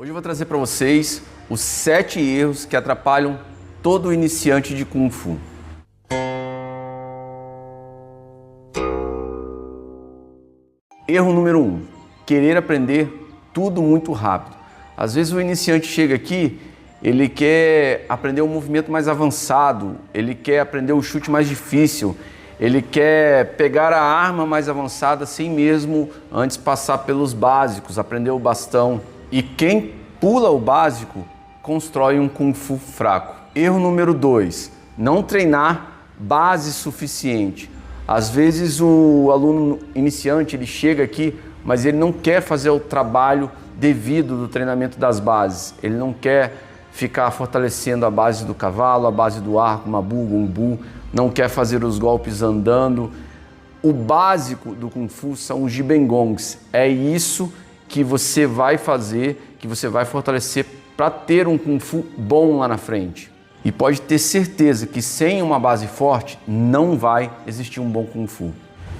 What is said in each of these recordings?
Hoje eu vou trazer para vocês os 7 erros que atrapalham todo iniciante de Kung Fu. Erro número 1, querer aprender tudo muito rápido. Às vezes o iniciante chega aqui, ele quer aprender um movimento mais avançado, ele quer aprender o chute mais difícil, ele quer pegar a arma mais avançada sem mesmo antes passar pelos básicos, aprender o bastão. E quem pula o básico, constrói um Kung Fu fraco. Erro número 2, não treinar base suficiente. Às vezes o aluno iniciante, ele chega aqui, mas ele não quer fazer o trabalho devido do treinamento das bases. Ele não quer ficar fortalecendo a base do cavalo, a base do arco, Mabu, Gongbu, não quer fazer os golpes andando. O básico do Kung Fu são os Jibengongs. É isso que você vai fazer, que você vai fortalecer para ter um Kung Fu bom lá na frente. E pode ter certeza que sem uma base forte não vai existir um bom Kung Fu.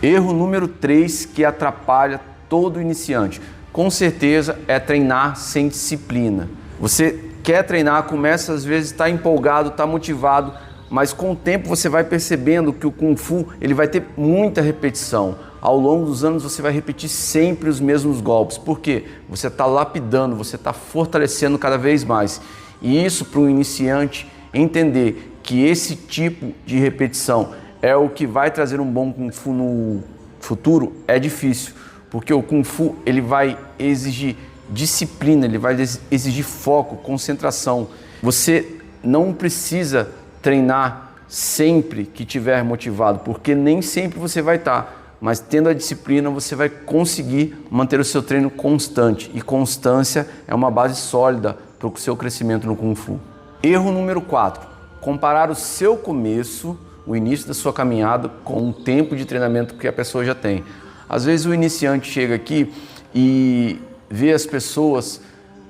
Erro número 3 que atrapalha todo iniciante, com certeza, é treinar sem disciplina. Você quer treinar, começa às vezes, está empolgado, está motivado, mas com o tempo você vai percebendo que o Kung Fu ele vai ter muita repetição. Ao longo dos anos você vai repetir sempre os mesmos golpes. Por quê? Você está lapidando, você está fortalecendo cada vez mais. E isso para um iniciante entender que esse tipo de repetição é o que vai trazer um bom Kung Fu no futuro é difícil. Porque o Kung Fu ele vai exigir disciplina, ele vai exigir foco, concentração. Você não precisa treinar sempre que estiver motivado, porque nem sempre você vai estar. Mas tendo a disciplina, você vai conseguir manter o seu treino constante. E constância é uma base sólida para o seu crescimento no Kung Fu. Erro número 4, comparar o seu começo, o início da sua caminhada, com o tempo de treinamento que a pessoa já tem. Às vezes o iniciante chega aqui e vê as pessoas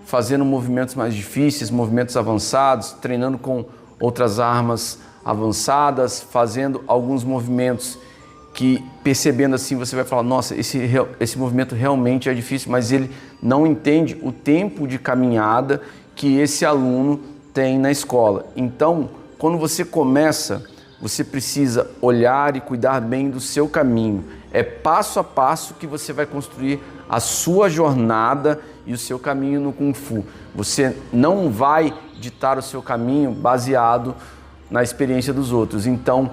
fazendo movimentos mais difíceis, movimentos avançados, treinando com outras armas avançadas, fazendo alguns movimentos que, percebendo assim, você vai falar, nossa, esse movimento realmente é difícil, mas ele não entende o tempo de caminhada que esse aluno tem na escola. Então, quando você começa, você precisa olhar e cuidar bem do seu caminho. É passo a passo que você vai construir a sua jornada e o seu caminho no Kung Fu. Você não vai ditar o seu caminho baseado na experiência dos outros. Então,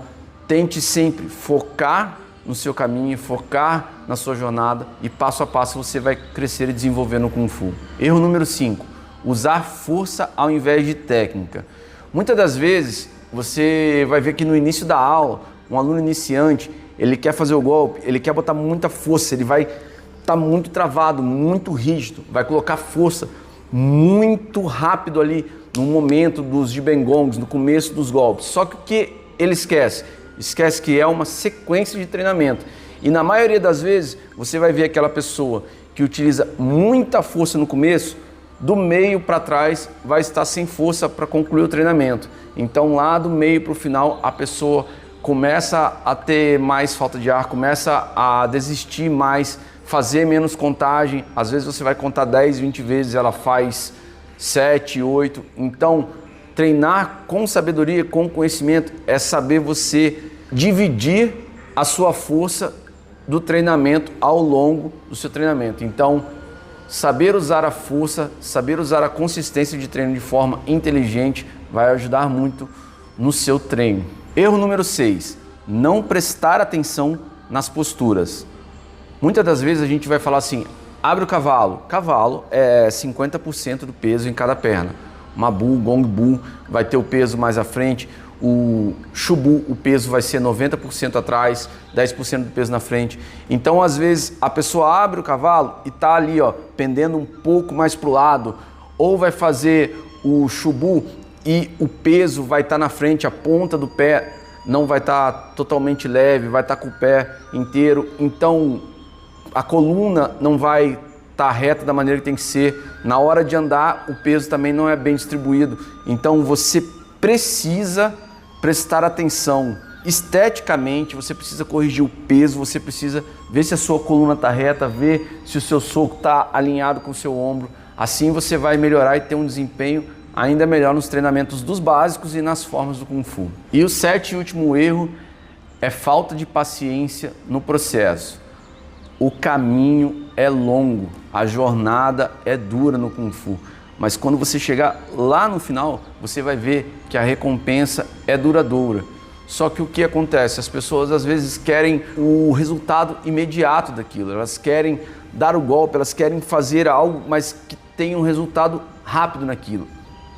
tente sempre focar no seu caminho, focar na sua jornada e passo a passo você vai crescer e desenvolver no Kung Fu. Erro número 5, usar força ao invés de técnica. Muitas das vezes você vai ver que no início da aula, um aluno iniciante, ele quer fazer o golpe, ele quer botar muita força, ele vai estar muito travado, muito rígido, vai colocar força muito rápido ali no momento dos Jibengongs, no começo dos golpes. Só que o que ele esquece? Esquece que é uma sequência de treinamento. E na maioria das vezes, você vai ver aquela pessoa que utiliza muita força no começo, do meio para trás vai estar sem força para concluir o treinamento. Então lá do meio para o final, a pessoa começa a ter mais falta de ar, começa a desistir mais, fazer menos contagem. Às vezes você vai contar 10, 20 vezes, ela faz 7, 8. Então, treinar com sabedoria, com conhecimento, é saber você dividir a sua força do treinamento ao longo do seu treinamento. Então, saber usar a força, saber usar a consistência de treino de forma inteligente vai ajudar muito no seu treino. Erro número 6, não prestar atenção nas posturas. Muitas das vezes a gente vai falar assim, abre o cavalo. Cavalo é 50% do peso em cada perna. Mabu, Gongbu vai ter o peso mais à frente, o Shubu, o peso vai ser 90% atrás, 10% do peso na frente. Então, às vezes, a pessoa abre o cavalo e está ali, ó, pendendo um pouco mais para o lado, ou vai fazer o Shubu e o peso vai estar na frente, a ponta do pé não vai estar totalmente leve, vai estar com o pé inteiro. Então, a coluna não vai estar reta da maneira que tem que ser. Na hora de andar, o peso também não é bem distribuído. Então, você precisa prestar atenção. Esteticamente, você precisa corrigir o peso, você precisa ver se a sua coluna está reta, ver se o seu soco está alinhado com o seu ombro. Assim você vai melhorar e ter um desempenho ainda melhor nos treinamentos dos básicos e nas formas do Kung Fu. E o 7º e último erro é falta de paciência no processo. O caminho é longo, a jornada é dura no Kung Fu, mas quando você chegar lá no final, você vai ver que a recompensa é duradoura. Só que o que acontece? As pessoas às vezes querem o resultado imediato daquilo, elas querem dar o golpe, elas querem fazer algo, mas que tenha um resultado rápido naquilo.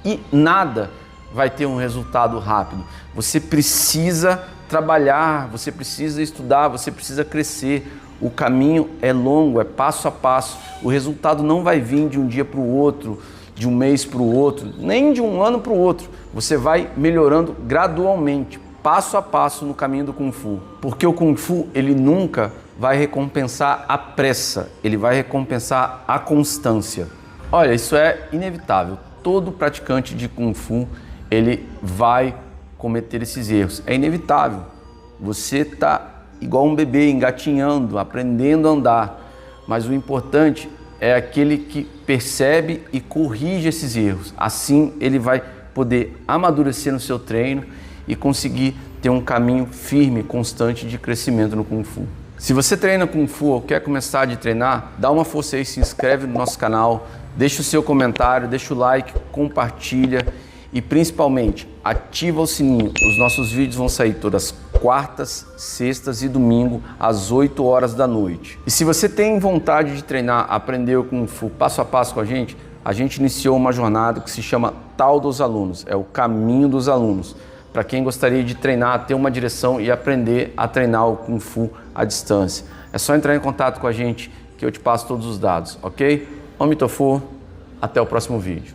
E nada vai ter um resultado rápido. Você precisa trabalhar, você precisa estudar, você precisa crescer. O caminho é longo, é passo a passo. O resultado não vai vir de um dia para o outro, de um mês para o outro, nem de um ano para o outro. Você vai melhorando gradualmente, passo a passo no caminho do Kung Fu. Porque o Kung Fu, ele nunca vai recompensar a pressa, ele vai recompensar a constância. Olha, isso é inevitável. Todo praticante de Kung Fu, ele vai cometer esses erros. É inevitável. Você está igual um bebê, engatinhando, aprendendo a andar. Mas o importante é aquele que percebe e corrige esses erros. Assim, ele vai poder amadurecer no seu treino e conseguir ter um caminho firme, constante de crescimento no Kung Fu. Se você treina Kung Fu ou quer começar a treinar, dá uma força aí, se inscreve no nosso canal, deixa o seu comentário, deixa o like, compartilha e principalmente ativa o sininho. Os nossos vídeos vão sair todas quartas, sextas e domingo às 8 horas da noite. E se você tem vontade de treinar, aprender o Kung Fu passo a passo com a gente iniciou uma jornada que se chama Tal dos Alunos, é o caminho dos alunos. Para quem gostaria de treinar, ter uma direção e aprender a treinar o Kung Fu à distância. É só entrar em contato com a gente que eu te passo todos os dados, ok? Om Tofu, até o próximo vídeo.